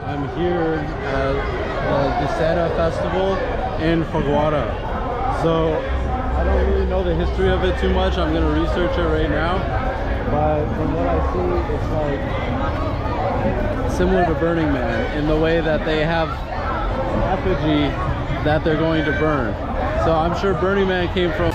I'm here at the Dasara festival in Phagwara. So I don't really know the history of it too much. I'm going to research it right now. But from what I see, it's like similar to Burning Man in the way that they have an effigy that they're going to burn. So I'm sure Burning Man came from...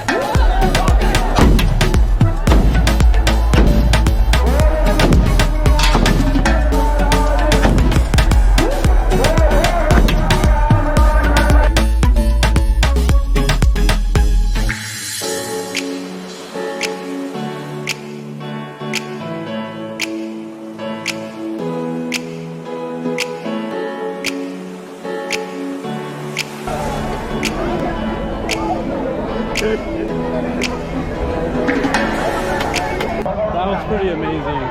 That was pretty amazing.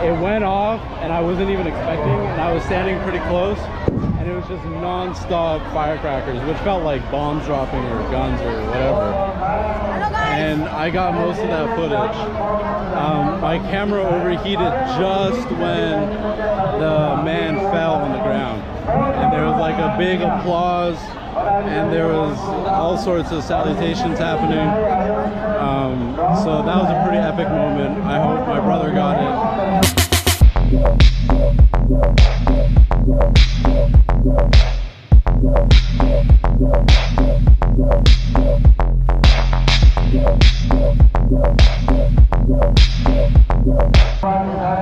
It went off and I wasn't even expecting, and I was standing pretty close, and it was just non-stop firecrackers, which felt like bombs dropping or guns or whatever. And I got most of that footage. My camera overheated just when the man fell on the ground, and there was like a big applause, and there was all sorts of salutations happening. So that was a pretty epic moment. I hope my brother got it.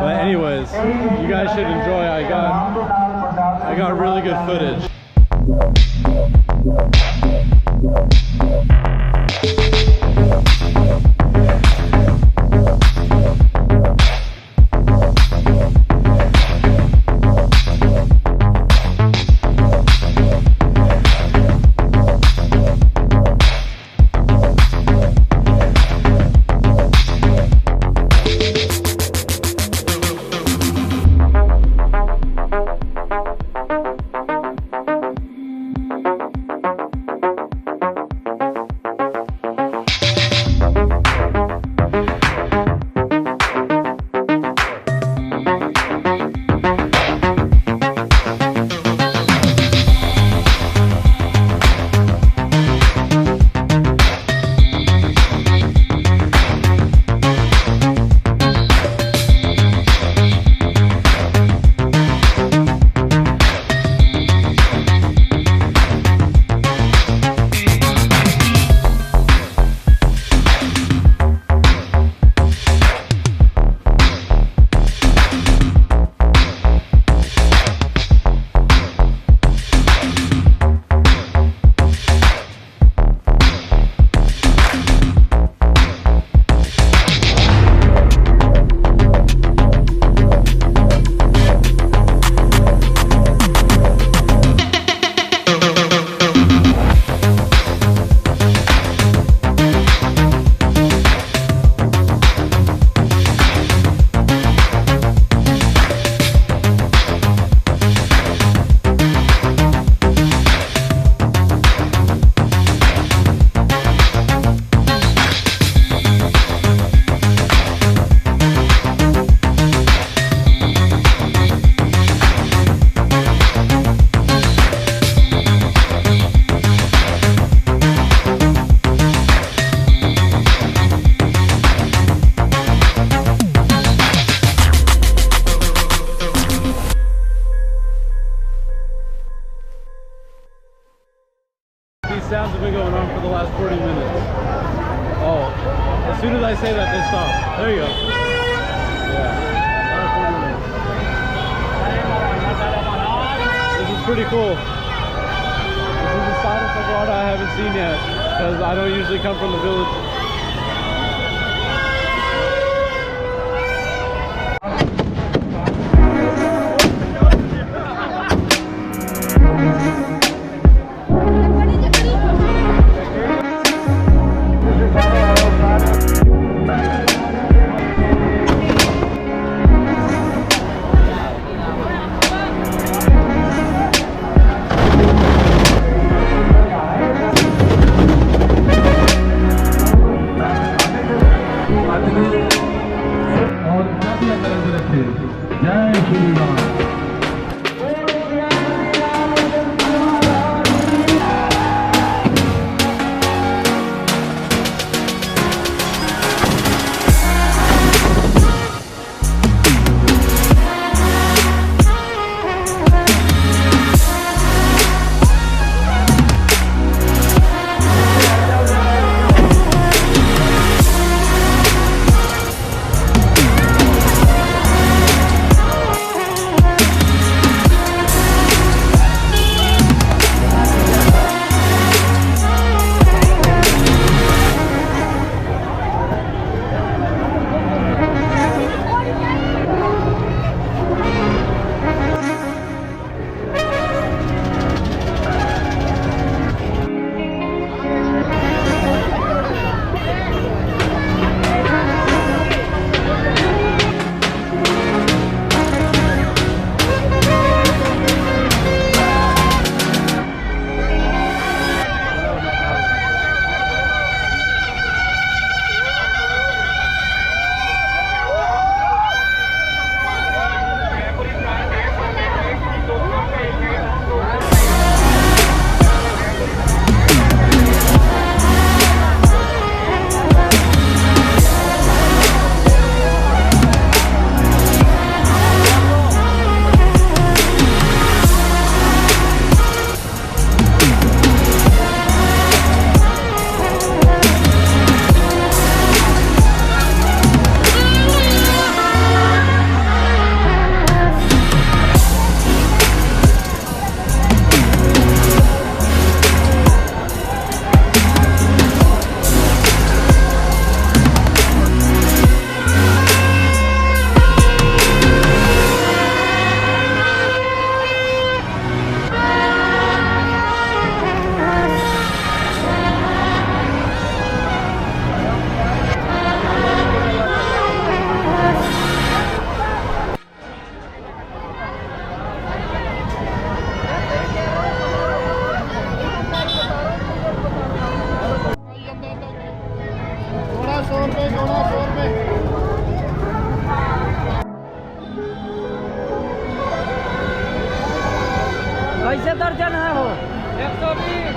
But anyways, you guys should enjoy. I got really good footage. Sounds have been going on for the last 40 minutes. Oh, as soon as I say that, they stop. There you go. Yeah, this is pretty cool. This is a side of Phagwara I haven't seen yet, because I don't usually come from the village. कितना है वो 120